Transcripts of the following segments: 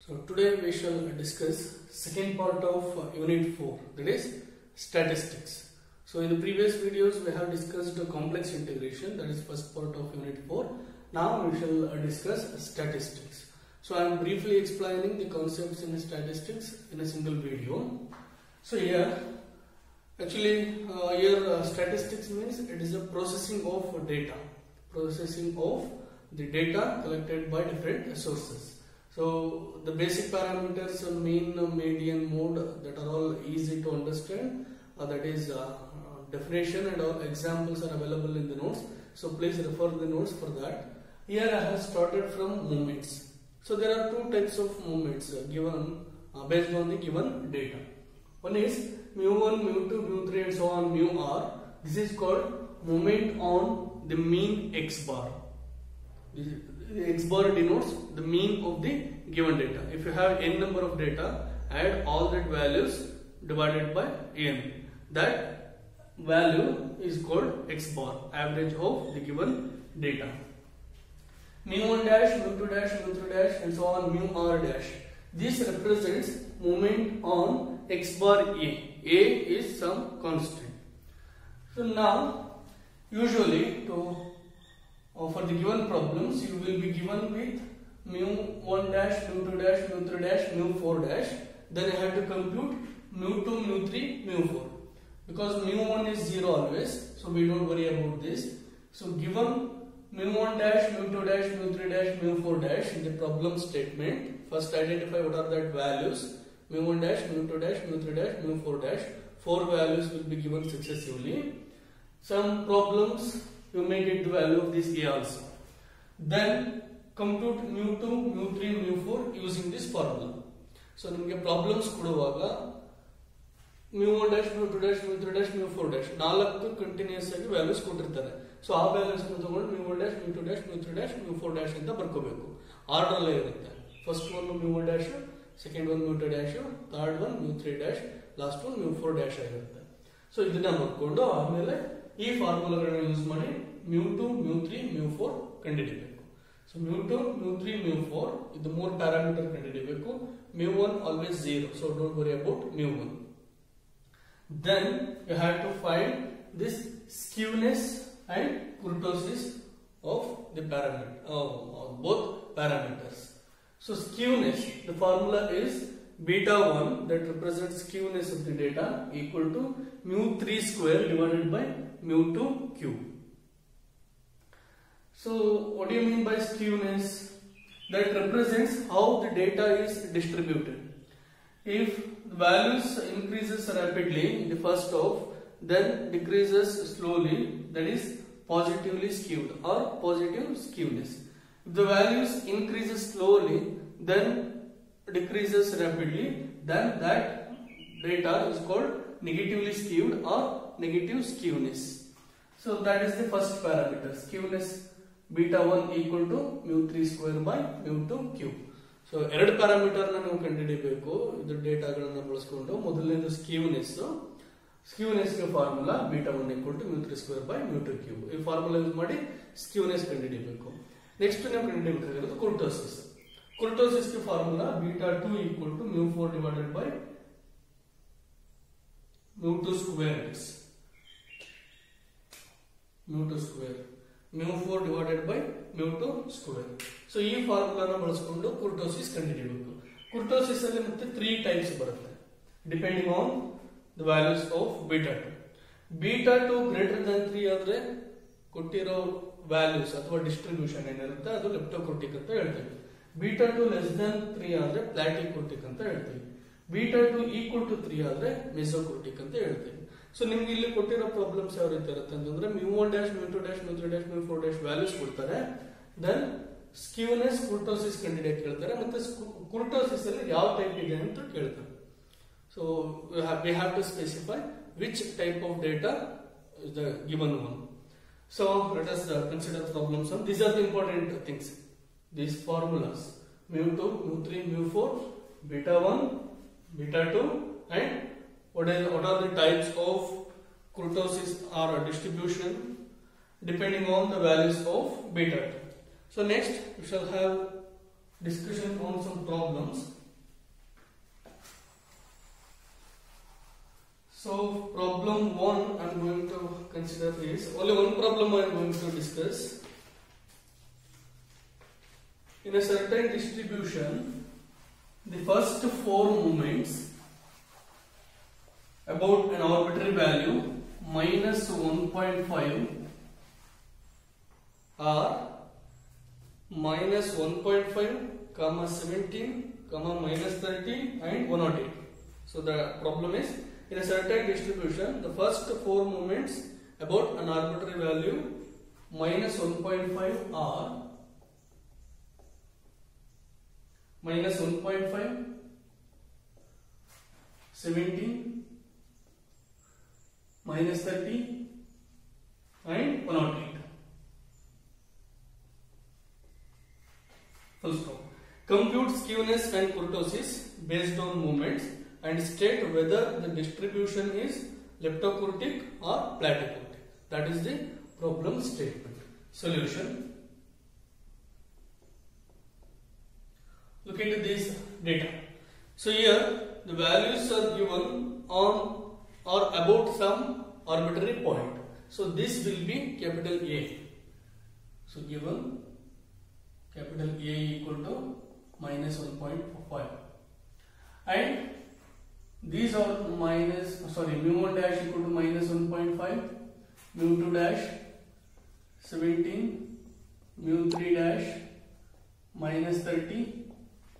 So today we shall discuss second part of unit 4, that is statistics. So in the previous videos we have discussed complex integration, that is first part of unit 4. Now we shall discuss statistics. So I am briefly explaining the concepts in statistics in a single video. So here actually statistics means it is a processing of data, processing of the data collected by different sources. So the basic parameters, mean, median, mode, that are all easy to understand. That is definition and all examples are available in the notes. So please refer the notes for that. Here I have started from movements. So there are two types of movements given based on the given data. One is mu1, mu2, mu3 and so on, mu r. This is called movement on the mean x bar. X bar denotes the mean of the given data. If you have n number of data, add all that values divided by n. That value is called x bar, average of the given data. Mu1 dash, mu2 dash, mu3 dash and so on, mu r dash. This represents movement on x bar A. A is some constant. So now, usually for the given problems, you will be given with mu1 dash, mu2 dash, mu3 dash, mu4 dash. Then I have to compute mu2, mu3, mu4. Because mu1 is 0 always, so we don't worry about this. So given mu1 dash, mu2 dash, mu3 dash, mu4 dash in the problem statement, first identify what are that values. mu1 dash, mu2 dash, mu3 dash, mu4 dash. 4 values will be given successively. Some problems you may get the value of this A also. Then compute mu2, mu3, mu4 using this formula. So nimge problems koduvaga mu1 dash, mu2 dash, mu3 dash, mu4 dash 4 continuous agi values kotirtare. So ಆ values ಅನ್ನು ತಗೊಂಡು mu1 dash, mu2 dash, mu3 dash, mu4 dash ಅಂತ ಬರ್ಕೋಬೇಕು. Order ಅಲ್ಲೇ ಇರುತ್ತೆ. First one mu1 dash, second one mu2 dash, third one mu3 dash, last one mu4 dash ಆಗಿರುತ್ತೆ. So ಇದನ್ನ ನೋಡಿಕೊಂಡು ಆಮೇಲೆ ಈ ಫಾರ್ಮುಲಾಗಳನ್ನು ಯೂಸ್ ಮಾಡಿ mu2, mu3, mu4 ಕಂಡುಹಿಡಿಯಬೇಕು. ಸೊ mu2, mu3, mu4 ಇದು ಮೂರು ಪ್ಯಾರಾಮೀಟರ್ ಕಂಡುಹಿಡಿಯಬೇಕು. mu1 always 0, so don't worry about mu1. Then you have to find this skewness and kurtosis of the parameter of both parameters. So skewness, the formula is beta 1, that represents skewness of the data, equal to mu3 square divided by mu2 cube. So what do you mean by skewness? That represents how the data is distributed. If the values increases rapidly in the first half, then decreases slowly, that is positively skewed or positive skewness. If the values increases slowly, then decreases rapidly, then that data is called negatively skewed or negative skewness. So that is the first parameter, skewness beta 1 equal to mu3 square by mu2 cube. So ಎರಡು parameter ನಾವು ಕಂಡುಹಿಡಿಯಬೇಕು ಇದು ಡೇಟಾಗಳನ್ನು ಬಳಸಿಕೊಂಡು. ಮೊದಲನೇದು skewness formula beta 1 equal to mu3 square by mu2 cube. ಈ formula use ಮಾಡಿ skewness ಕಂಡುಹಿಡಿಯಬೇಕು. Next ನಾವು ಕಂಡುಹಿಡಿಯಬೇಕಾಗಿರೋದು ಕುರ್ಟೋಸಿಸ್. ಕುರ್ಟೋಸಿಸ್ ಗೆ formula beta 2 equal to mu4 divided by mu2 square x. mu2 square mu4 divided by mu2 square. So ಈ ಫಾರ್ಮುಲಾನ ಬಳಸಿಕೊಂಡು ಕುರ್ಟೋಸಿಸ್ ಕಂಡುಹಿಡಿಯಬೇಕು. ಕುರ್ಟೋಸಿಸ್ ಅಲ್ಲಿ ಮತ್ತೆ 3 ಟೈಪ್ಸ್ ಬರುತ್ತೆ depending on the values of beta 2. Beta 2 greater than 3 ಆದ್ರೆ ಕೊಟ್ಟಿರೋ ವ್ಯಾಲ್ಯೂಸ್ ಅಥವಾ ಡಿಸ್ಟ್ರಿಬ್ಯೂಷನ್ ಏನಿರುತ್ತೆ ಅದು ಲೆಪ್ಟೋಕ್ರೋಟಿಕ್ ಅಂತ ಹೇಳ್ತೀವಿ. ಬೀಟಾ 2 ಲೆಸ್ ದನ್ 3 ಆದ್ರೆ ಪ್ಲಾಟಿಕ್ರೋಟಿಕ್ ಅಂತ ಹೇಳ್ತೀವಿ. ಬೀಟಾ 2 ಈಕ್ವಲ್ ಟು 3 ಆದ್ರೆ ಮೆಸೋಕ್ರೋಟಿಕ್ ಅಂತ ಹೇಳ್ತೀವಿ. ಸೊ ನಿಮ್ಗೆ ಇಲ್ಲಿ ಕೊಟ್ಟಿರೋ ಪ್ರಾಬ್ಲಮ್ಸ್ ಯಾವ ರೀತಿ ಇರುತ್ತೆ ಅಂತಂದ್ರೆ mu1 dash, mu2 dash, mu3 dash, mu4 dash values ಕೊಡ್ತಾರೆ. ದೆನ್ ಸ್ಕ್ಯೂನೆಸ್ ಕುರ್ಟೋಸಿಸ್ ಕಂಡುಹಿಡಿಯಕ್ಕೆ ಹೇಳ್ತಾರೆ. ಮತ್ತೆ ಕುರ್ಟೋಸಿಸ್ ಅಲ್ಲಿ ಯಾವ ಟೈಪ್ ಇದೆ ಅಂತ ಕೇಳ್ತಾರೆ. So we have to specify which type of data is the given one. So let us consider problem sum. These are the important things. These formulas mu2, mu3, mu4, beta 1, beta 2 and what are the types of kurtosis or distribution depending on the values of beta 2. So next we shall have discussion on some problems. problem 1 I am going to consider is only one problem I am going to discuss. In a certain distribution, the first 4 moments about an arbitrary value minus 1.5 are minus 1.5, comma 17, comma minus 30 and 108. So the problem is, in a certain distribution, the first 4 moments about an arbitrary value minus 1.5 are minus 1.5, 17, minus 30 and 108. Full stop. Compute skewness and kurtosis based on moments and state whether the distribution is leptokurtic or platykurtic. That is the problem statement. Solution. Look into this data. So here the values are given on or about some arbitrary point. So this will be capital A. So given capital A equal to minus 1.5 and these are mu1 dash equal to minus 1.5, mu2 dash 17, mu3 dash minus 30,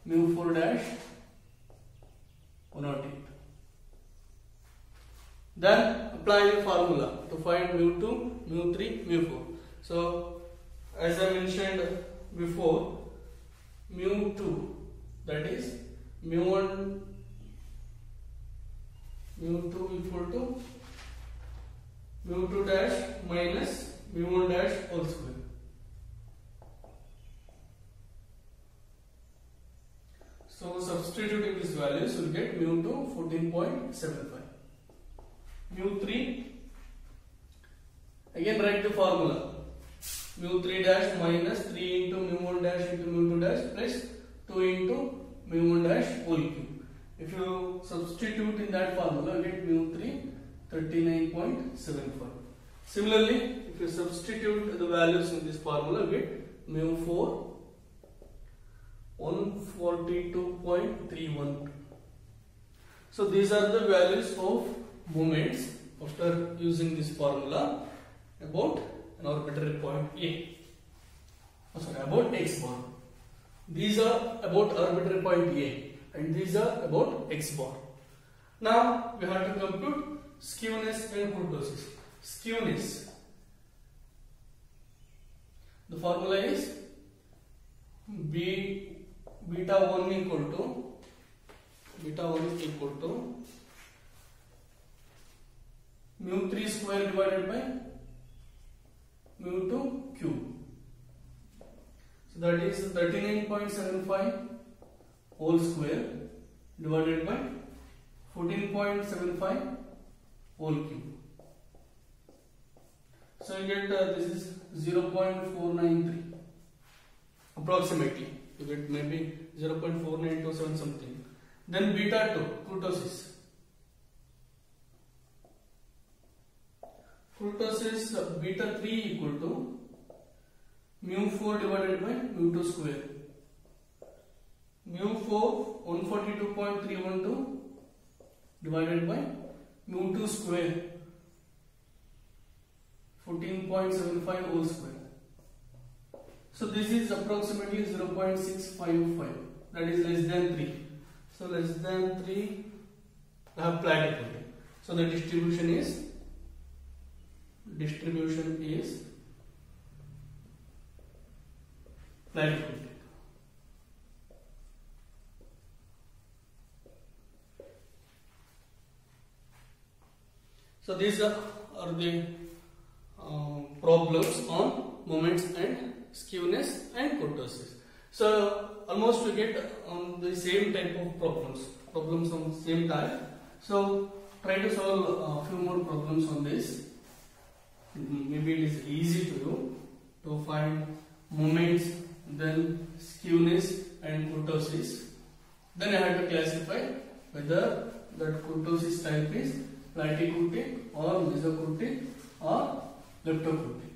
mu4 dash 108. Then apply the formula to find mu2, mu3, mu4. So as I mentioned before, mu2, that is mu1, mu2 equal to mu2 dash minus mu1 dash whole square. So substituting these values, we will get mu2 14.75. mu3, again write the formula. mu3 dash minus 3 into mu1 dash into mu2 dash plus 2 into mu1 dash whole cube. If you substitute in that formula, you get mu3 39.75. Similarly, if you substitute the values in this formula, you get mu4 142.31. So these are the values of moments after using this formula about an arbitrary point A. About x bar. These are about arbitrary point A and these are about x bar. Now we have to compute skewness and kurtosis. Skewness. The formula is beta 1 equal to mu3 square divided by mu2 cube. So that is 39.75 whole square divided by 14.75 whole cube. So you get this is 0.493 approximately. You get maybe 0.4927 something. Then beta 2 kurtosis. Kurtosis beta 3 equal to mu4 divided by mu2 square. mu4 142.312 divided by mu2 square 14.75 whole square. So this is approximately 0.655, that is less than 3. So less than 3 I have platykurtic. So the distribution is platykurtic. So these are the problems on moments and skewness and kurtosis. So almost we get the same type of problems on same type. So try to solve a few more problems on this. Maybe it is easy to do to find moments, then skewness and kurtosis. Then I have to classify whether that kurtosis type is platycrutic or mesocrutic or leptocrutic.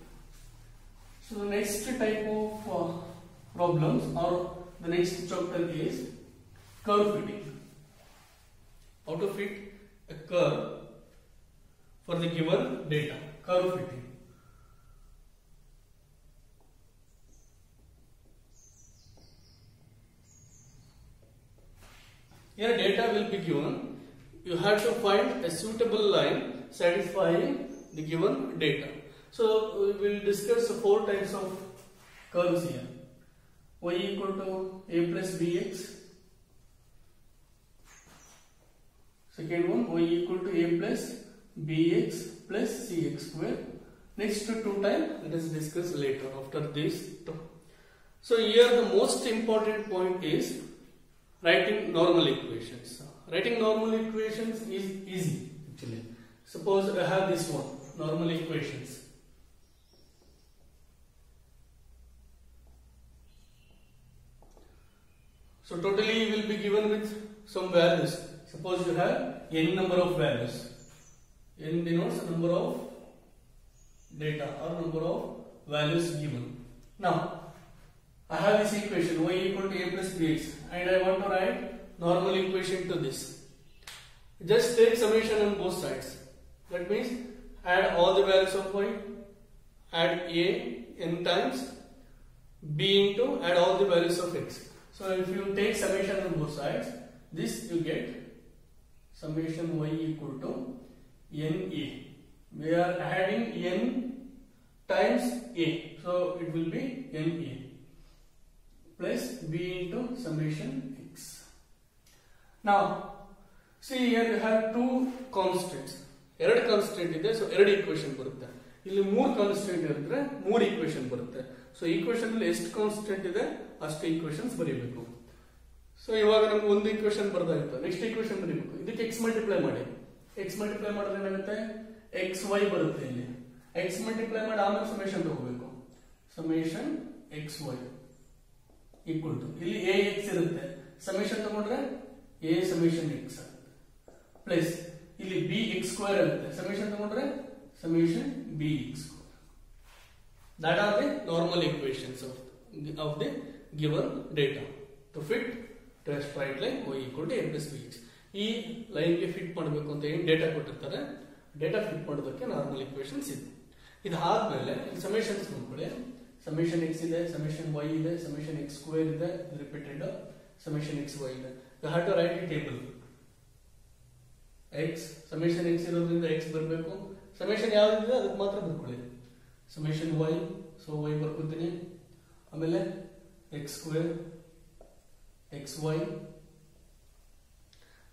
So the next type of problems or the next chapter is curve fitting. How to fit a curve for the given data. Curve fitting. Here data will be given. You have to find a suitable line satisfying the given data. So we will discuss 4 types of curves here. Y equal to a plus bx. Second one, y equal to a plus bx plus cx square. Next 2 times, let us discuss later after this. So here the most important point is writing normal equations. Writing normal equations is easy actually. Suppose I have this one, normal equations. So totally you will be given with some values. Suppose you have n number of values. N denotes the number of data or number of values given. Now I have this equation y equal to a plus bx and I want to write normal equation to this. Just take summation on both sides. That means add all the values of y, add a n times, b into add all the values of x. So if you take summation on both sides, this you get summation y equal to na. We are adding n times a, so it will be na plus b into summation x. Now see here you have 2 constants. ಎರಡು constant ಇದೆ, so 2 equation ಬರುತ್ತೆ. ಇಲ್ಲಿ 3 constant ಇದ್ರೆ 3 equation ಬರುತ್ತೆ. So equation ಅಲ್ಲಿ ಎಷ್ಟು constant ಇದೆ ಅಷ್ಟು ಈಕ್ವೇಶನ್ಸ್ ಬರೀಬೇಕು. ಸೊ ಇವಾಗ ನಮ್ಗೆ ಒಂದು ಈಕ್ವೇಶನ್ ಬರ್ದಾಯ್ತು, ನೆಕ್ಸ್ಟ್ ಈಕ್ವೇಶನ್ ಬರೀಬೇಕು. ಇದಕ್ಕೆ x ಮಲ್ಟಿಪ್ಲೈ ಮಾಡಿ. x ಮಲ್ಟಿಪ್ಲೈ ಮಾಡಿದ್ರೆ ಏನಾಗುತ್ತೆ, xy ಬರುತ್ತೆ. ಇಲ್ಲಿ x ಮಲ್ಟಿಪ್ಲೈ ಮಾಡಿ ಆಮೇಲೆ ಸಮೇಶನ್ ತಗೋಬೇಕು. ಸಮೇಶನ್ xy ಈಕ್ವಲ್ ಟು ಇಲ್ಲಿ ax ಇರುತ್ತೆ, ಸಮೇಶನ್ ತಗೊಂಡ್ರೆ a ಸಮೇಶನ್ x ಪ್ಲಸ್ ಇಲ್ಲಿ bx ಸ್ಕ್ವೇರ್ ಇರುತ್ತೆ, ಸಮೇಶನ್ ತಗೊಂಡ್ರೆ summation bx square. That are the normal equations of the given data to fit to a straight line y equal to a plus bx. ಈ line ಗೆ fit ಮಾಡಬೇಕು ಅಂತ ಏನು data ಕೊಟ್ಟಿರ್ತಾರೆ, data fit ಮಾಡೋದಕ್ಕೆ normal equations ಇದೆ. ಇದಾದ್ಮೇಲೆ summations ನೋಡ್ಕೊಳ್ಳಿ. ಸಮೇಶನ್ x ಇದೆ, ಸಮೇಶನ್ y ಇದೆ, ಸಮೇಶನ್ x ಸ್ಕ್ವೇರ್ ಇದೆ, ರಿಪೀಟೆಡ್ ಸಮೇಶನ್ xy ಇದೆ. You have to write a table. x summation x ಇರೋದ್ರಿಂದ x ಬರಬೇಕು, ಸಮೇಶನ್ ಯಾವ್ದಿದೆ ಅದಕ್ಕೆ ಮಾತ್ರ ಬರ್ಕೊಳ್ಳಿ. ಸಮೇಶನ್ y, ಸೊ y ಬರ್ಕೊತೀನಿ. ಆಮೇಲೆ x square xy,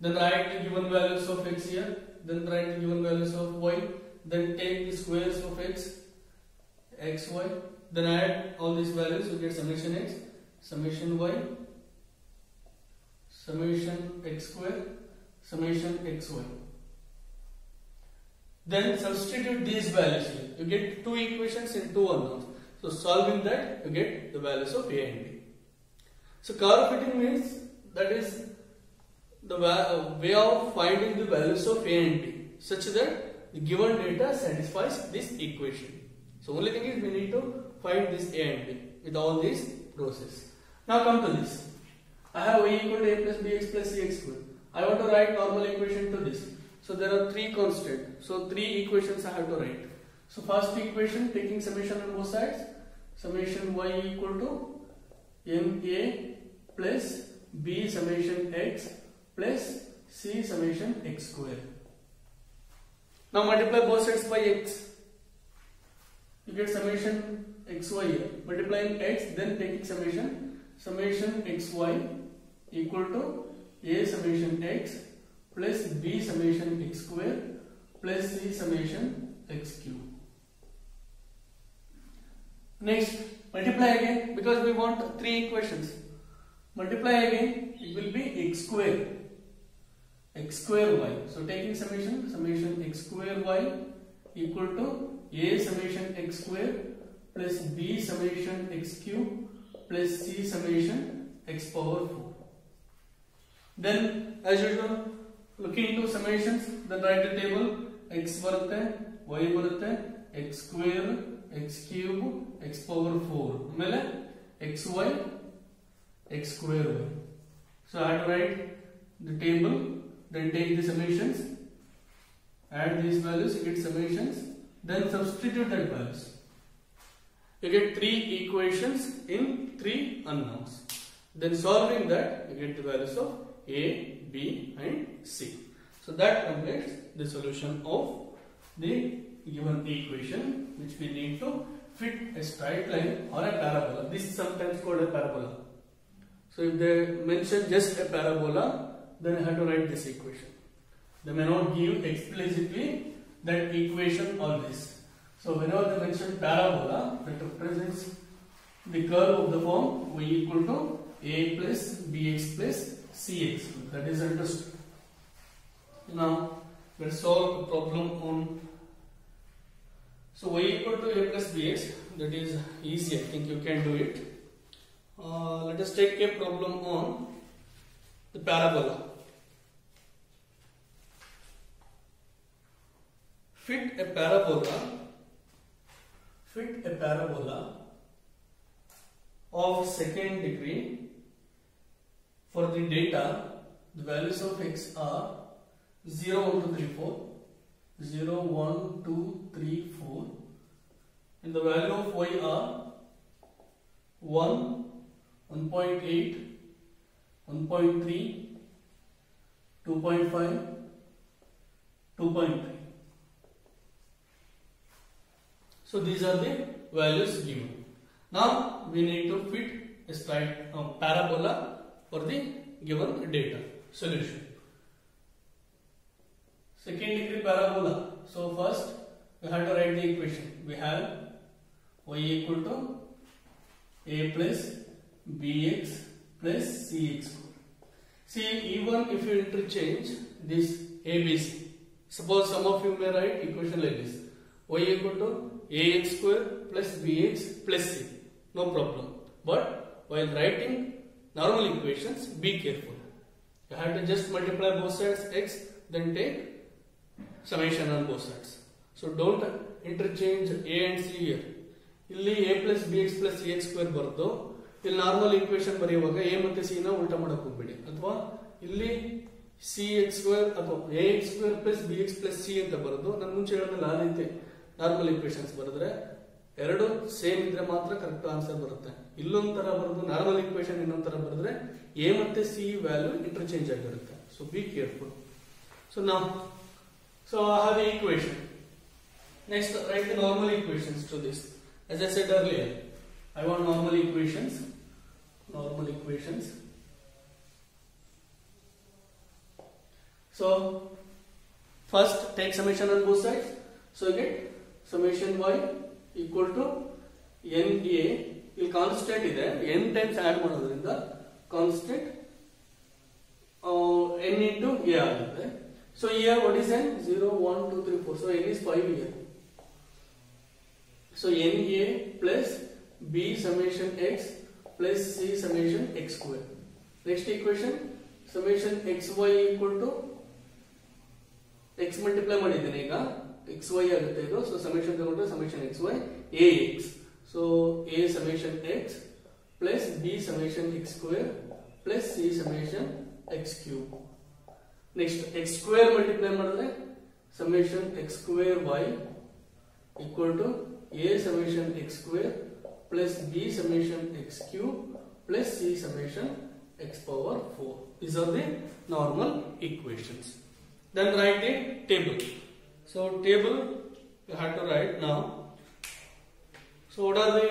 then write the given values of x here, then write the given values of y, then take the squares of x xy, then add all these values, you get summation x, summation y, summation x square, summation xy. Then substitute these values here. You get 2 equations and 2 unknowns. So solving that, you get the values of a and b. So curve fitting means that is the way of finding the values of a and b such that the given data satisfies this equation. So only thing is we need to find this a and b with all these process. Now come to this. I have y equal to a plus bx plus cx square. I want to write normal equation to this. So there are 3 constants. So 3 equations I have to write. So first equation, taking summation on both sides, summation y equal to na plus b summation x plus c summation x square. Now multiply both sides by x. You get summation xy here. Multiplying x, then taking summation xy equal to a summation x plus b summation x square plus c summation x cube. Next, multiply again because we want 3 equations. Multiply again, it will be x square y. So taking summation x square y equal to a summation x square plus b summation x cube plus c summation x power 4. Then as usual Looking into summations, then write the table. X ಬರುತ್ತೆ, y ಬರುತ್ತೆ, x square, x cube, x power 4. ಆಮೇಲೆ xy, x square y. So I have to write the table, then take the summations, add these values, you get summations, then substitute that values. You get 3 equations in 3 unknowns. Then solving that, you get the values of A, B and C. So that completes the solution of the given equation, which we need to fit a straight line or a parabola. This is sometimes called a parabola. So if they mention just a parabola, then I have to write this equation. They may not give explicitly that equation always. So whenever they mention parabola, that represents the curve of the form y equal to a plus bx plus cx. That is understood. Now let's solve a problem on. So y equal to a plus bx. That is easy. I think you can do it. Let us take a problem on the parabola. Fit a parabola of second degree. For the data, the values of x are 0, 1, 2, 3, 4, 0, 1, 2, 3, 4, and the value of y are 1, 1.8, 1.3, 2.5, 2.3. So these are the values given. Now we need to fit a straight parabola for the given data. Solution. Second degree parabola. So first we have to write the equation. We have y equal to a plus bx plus cx. See, even if you interchange this abc, suppose some of you may write equation like this: y equal to ax square plus bx plus c. No problem. But while writing normal equations, be careful. You have to just multiply both sides x, then take summation on both sides. So don't interchange a and c here. ಇಲ್ಲಿ a plus bx plus cx square ಬರೆದು ಇಲ್ಲಿ normal equation ಬರೆಯುವಾಗ a ಮತ್ತೆ c ನ ಉಲ್ಟಾ ಮಾಡಕ್ಕೆ ಹೋಗಬೇಡಿ. ಅಥವಾ ಇಲ್ಲಿ cx square ಅಥವಾ ax square plus bx plus c ಅಂತ ಬರೆದು ನಾನು ಮುಂಚೆ ಹೇಳಿದ್ನಲ್ಲ ಆ ರೀತಿ ನಾರ್ಮಲ್ ಈಕ್ವೇಶನ್ಸ್ ಬರೆದ್ರೆ ಎರಡು ಸೇಮ್ ಇದ್ರೆ ಮಾತ್ರ ಕರೆಕ್ಟ್ ಆನ್ಸರ್ ಬರುತ್ತೆ. ಇಲ್ಲೊಂದ್ ತರ ಬರೆದು ನಾರ್ಮಲ್ ಈಕ್ವೇಶನ್ ಇನ್ನೊಂದ್ ತರ ಬರೆದ್ರೆ a ಮತ್ತೆ c ವ್ಯಾಲ್ಯೂ ಇಂಟರ್ಚೇಂಜ್ ಆಗಿರುತ್ತೆ. So be careful. So now, so I have the equation. Next, write the normal equations to this. As I said earlier, I want normal equations. Normal equations. So first take summation on both sides. So you get summation y equal to na. ಇಲ್ಲಿ constant ಇದೆ, n times add ಮಾಡೋದ್ರಿಂದ constant n into a ಆಗುತ್ತೆ. So here what is n? 0, 1, 2, 3, 4. So n is 5 here. So na plus b summation x plus c summation x square. Next equation, summation xy equal to x multiply ಮಾಡಿದ್ದೇನೆ ಈಗ xy ಆಗುತ್ತೆ ಇದು. So summation ತಗೊಂಡ್ರೆ summation xy ax. So a summation x plus b summation x square plus c summation x cube. Next x square multiply ಮಾಡಿದ್ರೆ summation x square y equal to a summation x square plus b summation x cube plus c summation x power 4. These are the normal equations. Then write the table. So table you have to write now. So what are the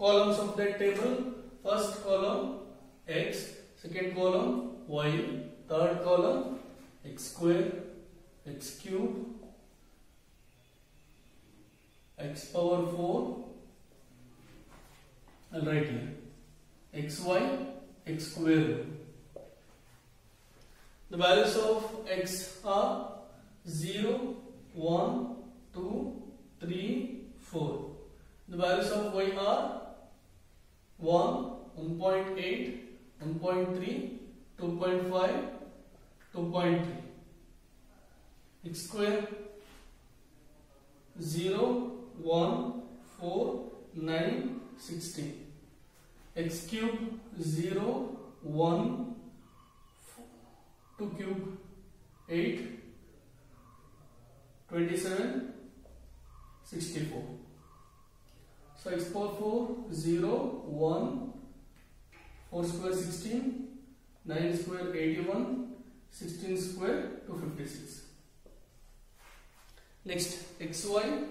columns of that table? First column x, second column y, third column x square, x cube, x power 4. I'll write here xy, x square. The values of x are 0, 1, 2, 3, 4. The values of y are 1, 1.8, 1.3, 2.5, 2.3. x square 0 1 4 9 16, x cube 0 1 2 cube 8 27 64. So x power 4 0 1 4 square 16, 9 square 81, 16 square 256. Next xy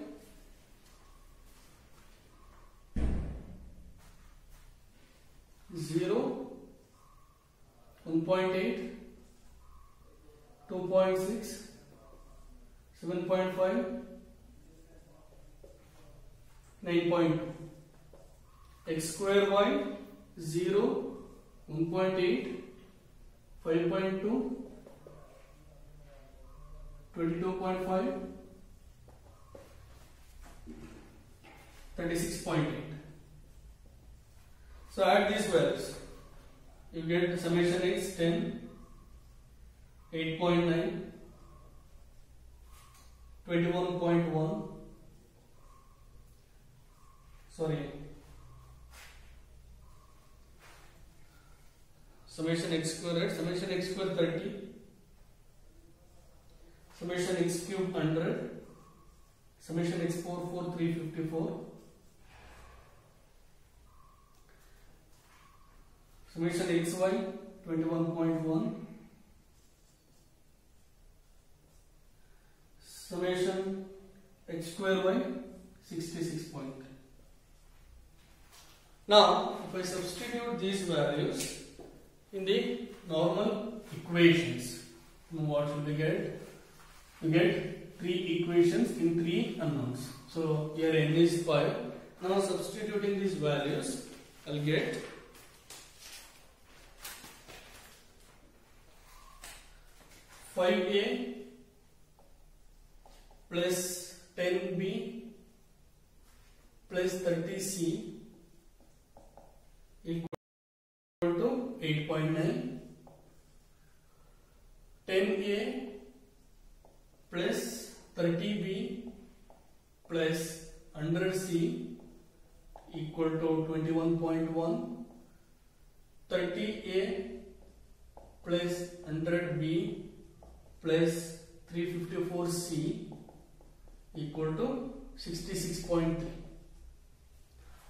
0 1.8 2.6 7.5 9.2. X square y 0 1.8 5.2 22.5 36.8. So add these values, you get summation x 10 8.9 21.1, sorry, summation x square, right? Summation x square 30, summation x cube 100, summation x power 4 354, summation xy 21.1, summation x square y 66.3. Now if I substitute these values in the normal equations, what will we get? We get 3 equations in 3 unknowns. So here n is 5. Now substituting these values, I'll get 5a plus 10b plus 30c equal to 8.9. 10a plus 30b plus 100c equal to 21.1. 30a plus 100b plus 354c equal to 66.3.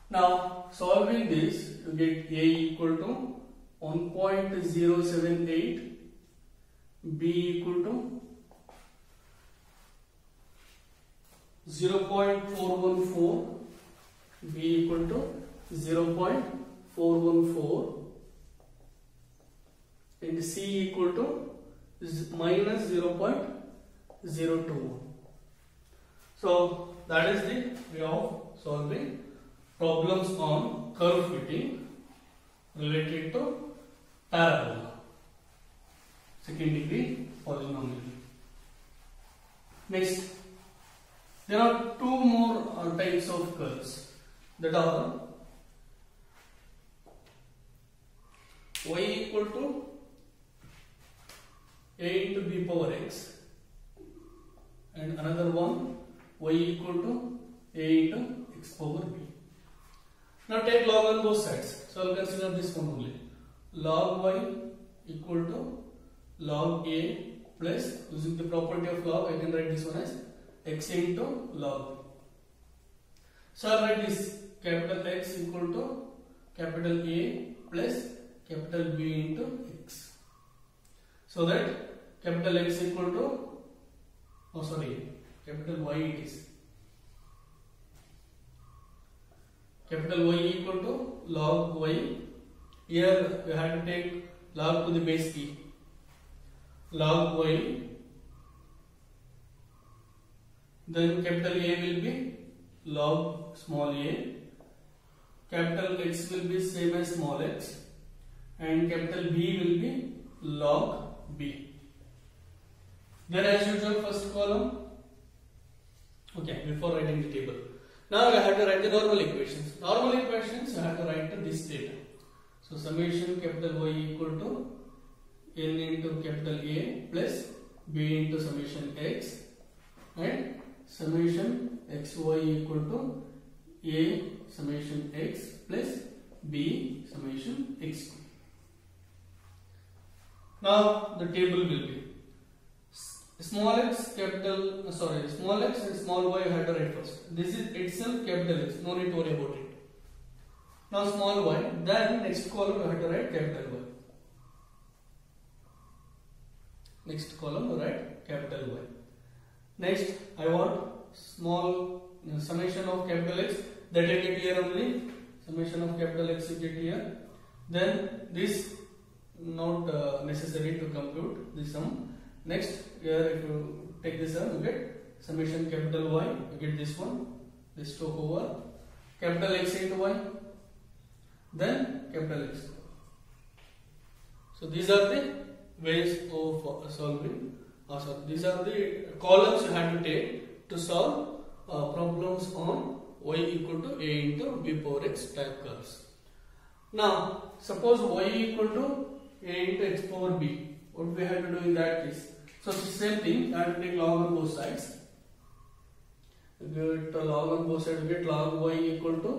Now solving this, you get a equal to 1.078, b equal to 0.414, b equal to 0.414, and c equal to minus 0.021. So that is the way of solving problems on curve fitting related to parabola, second degree polynomial. Next, there are 2 more types of curves, that are y equal to a into b power x, and another one y equal to a into x power b. Now take log on both sides. So I'll consider this one only. Log y equal to log a plus, using the property of log, I can write this one as x into log b. So I'll write this capital X equal to capital A plus capital B into x. So that capital X equal to, capital Y it is. Capital Y equal to log y. Here we have to take log to the base e. Log y. Then capital A will be log small a. Capital X will be same as small x. And capital B will be log b. Then as usual, first column. Okay, before writing the table. Now we have to write the normal equations. Normal equations you have to write to this data. So summation capital Y equal to n into capital A plus B b into summation x and summation xy equal to a summation x plus b summation x. Now the table will be small x and small y I had to write first. This is itself capital X, no need to worry about it. Now small y, then next column I have to write capital Y. Next column I write capital Y. Next I want small summation of capital X, that I get here only. Summation of capital X you get here. Then this not necessary to compute this sum. Next here if you take this sum you get summation capital Y, you get this one, this 2 over capital X into Y, then capital X. So these are the ways of solving. These are the columns you have to take to solve problems on y equal to a into b power x type curves. Now suppose y equal to a into x power b. What we have to do in that case? So same thing, I have to take log on both sides. Get log on both sides, we get log y equal to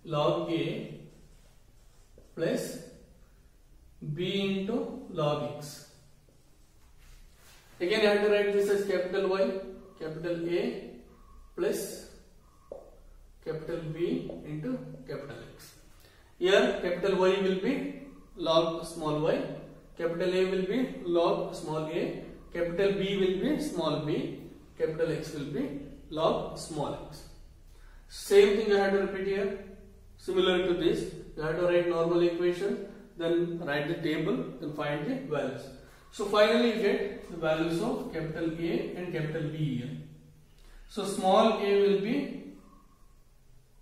log a plus b into log x. Again I have to write this as capital Y, capital A plus capital B into capital X. Here capital Y will be log small y, capital A will be log small a, capital B will be small b, capital X will be log small x. Same thing I have to repeat here. Similar to this, you have to write normal equation, then write the table, then find the values. So finally you get the values of capital A and capital B here. So small a will be,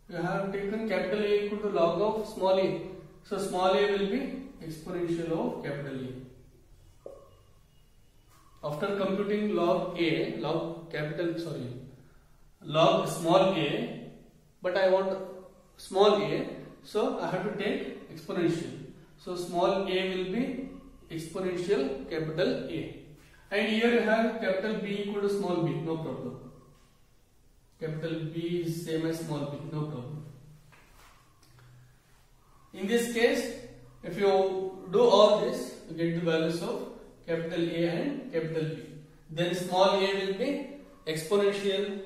you have taken capital A equal to log of small a. So small a will be exponential of capital A. After computing log small a, but I want small a, so I have to take exponential. So small a will be exponential capital A. And here you have capital B equal to small b, no problem. Capital B is same as small b, no problem. In this case, if you do all this, you get the values of capital A and capital B. Then small a will be exponential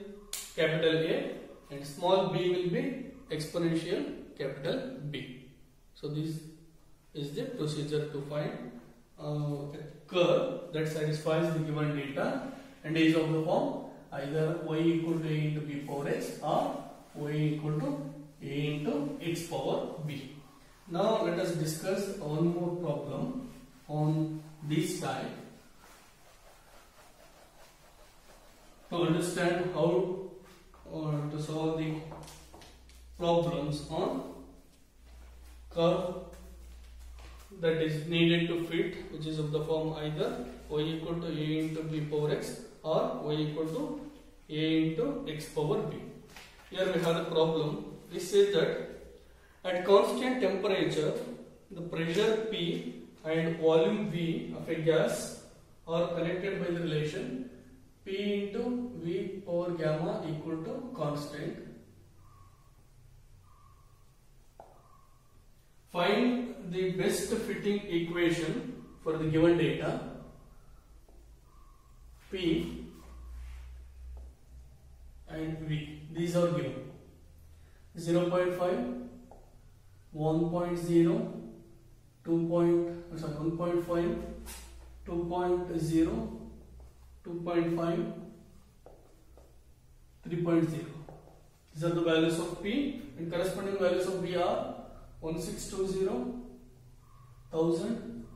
capital A and small b will be exponential capital B. So this is the procedure to find a curve that satisfies the given data and is of the form either y equal to a into b power x or y equal to a into x power b. Now let us discuss one more problem on this type to understand how to solve the problems on curve that is needed to fit, which is of the form either y equal to a into b power x or y equal to a into x power b. Here we have the problem. This says that at constant temperature, the pressure P and volume V of a gas are connected by the relation P into V power gamma equal to constant. Find the best fitting equation for the given data P and V. These are given 0.5, 1.0, 1.5, 2.0, 2.5, 3.0. These are the values of P and corresponding values of V are 1620, 1000,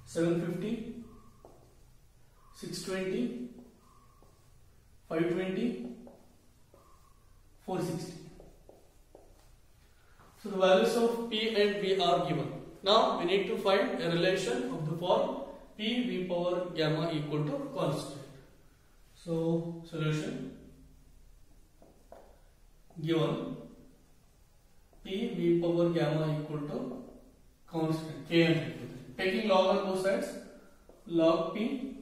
750, 620, 520, 460. So the values of P and V are given. Now we need to find a relation of the form P V power gamma equal to constant. So solution given P V power gamma equal to constant K and taking log on both sides, log P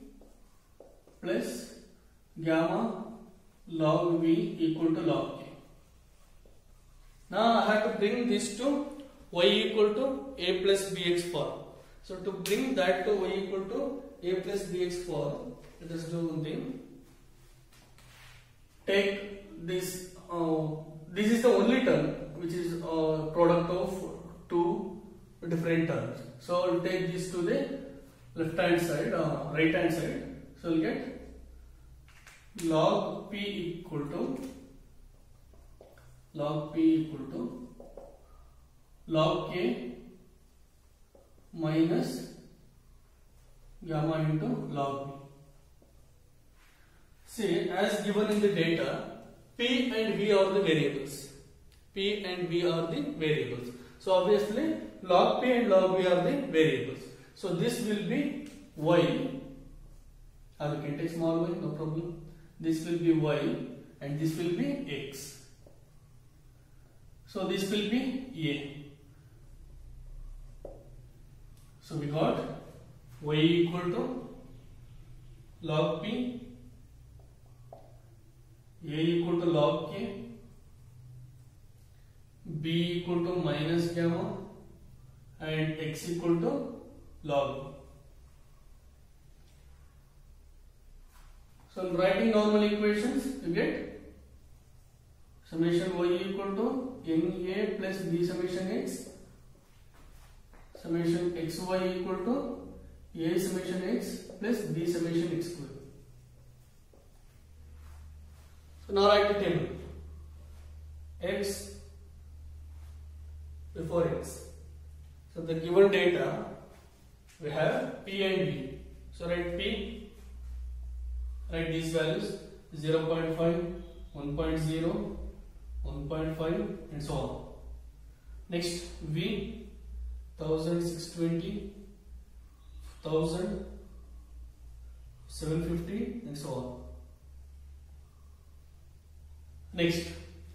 plus gamma log V equal to log K. Now I have to bring this to y equal to a plus bx form. So to bring that to y equal to a plus bx form, let us do one thing. Take this. This is the only term which is a product of two different terms. So I'll take this to the left hand side, right hand side. So I'll get log p equal to log k minus gamma into log p. See, as given in the data, p and v are the variables. P and v are the variables. So obviously log p and log v are the variables. So this will be y, or you can take small y, no problem. This will be y and this will be x. So this will be a. So we got y equal to log p, a equal to log k, b equal to minus gamma, and x equal to log. So in writing normal equations, you get summation y equal to na plus b summation x, summation xy equal to a summation x plus b summation x square. So now write the table. X before x. So the given data we have p and v. So write p, write these values 0.5, 1.0, 1.5 and so on. Next v 1620, 1000, 750 and so on. Next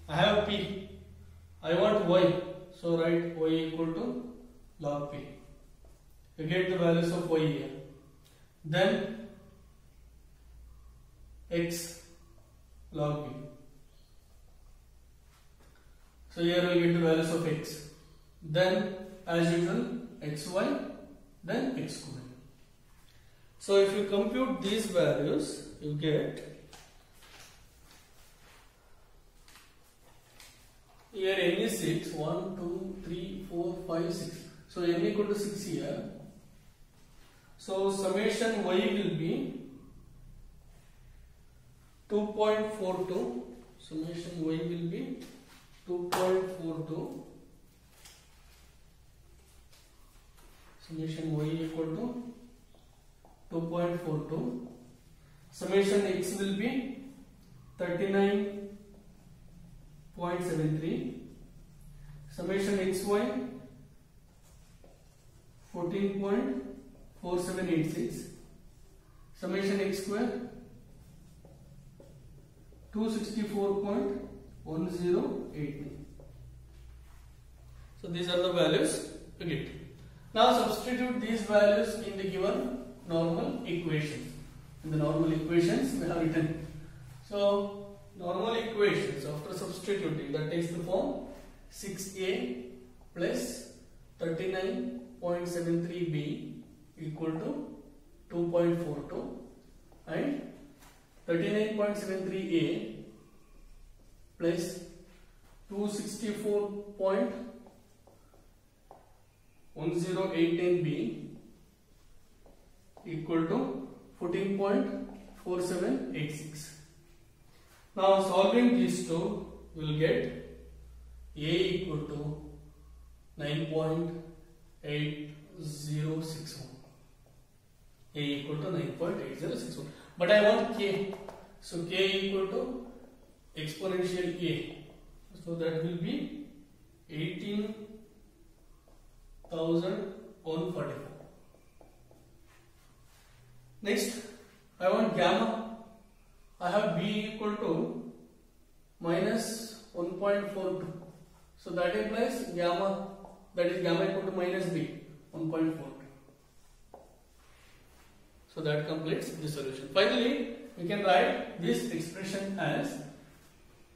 I have p, I want y, so write y equal to log p. You get the values of y here. Then x log p. So here we get the values of x. Then as usual xy, then x square. So if you compute these values, you get here n is 6, 1, 2, 3, 4, 5, 6. So n equal to 6 here. So summation y will be 2.42. Summation y will be 2.42. Summation y equal to 2.42. Summation x will be 39.73. Summation xy 14.4786. Summation x square 264.1089. So these are the values to get. Now substitute these values in the given normal equations. In the normal equations we have written. So normal equations after substituting, that takes the form 6a plus 39.73b equal to 2.42 and 39.73a plus 264.1089b equal to 14.4786. Now solving these two, we will get a equal to 9.8061. A equal to 9.8061. But I want k. So k equal to exponential a. So that will be 18,144. Next, I want gamma. I have b equal to minus 1.42. So that implies gamma, that is gamma equal to minus b, 1.42. So that completes the solution. Finally, we can write this expression as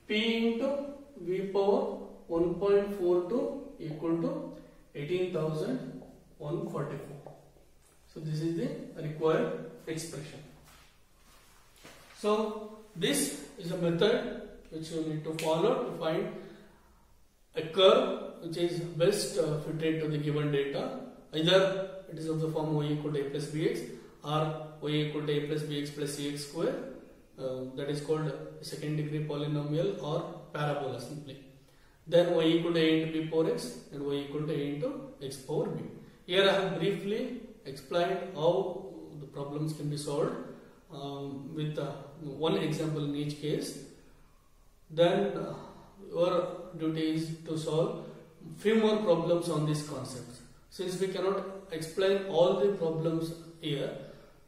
P into V power 1.42 equal to 18,144. So this is the required expression. So this is a method which you need to follow to find a curve which is best fitted to the given data. Either it is of the form y equal to a plus bx or y equal to a plus bx plus cx square. That is called second degree polynomial or parabola simply. Then y equal to a into b power x and y equal to a into x power b. Here I have briefly explained how the problems can be solved with one example in each case. Then your duty is to solve few more problems on these concepts. Since we cannot explain all the problems here,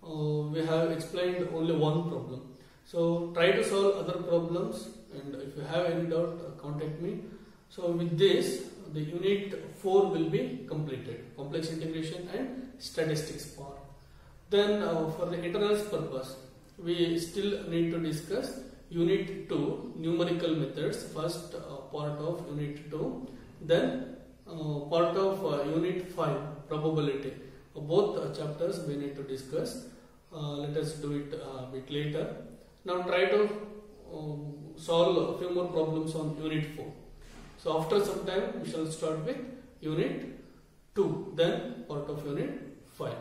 we have explained only one problem. So try to solve other problems, and if you have any doubt, contact me. So with this, the unit 4 will be completed, complex integration and statistics part. Then for the internals purpose, we still need to discuss unit 2 numerical methods, first part of unit 2, then part of unit 5 probability. Both chapters we need to discuss. Let us do it a bit later. Now try to solve a few more problems on unit 4. So after some time we shall start with unit 2, then part of unit 5.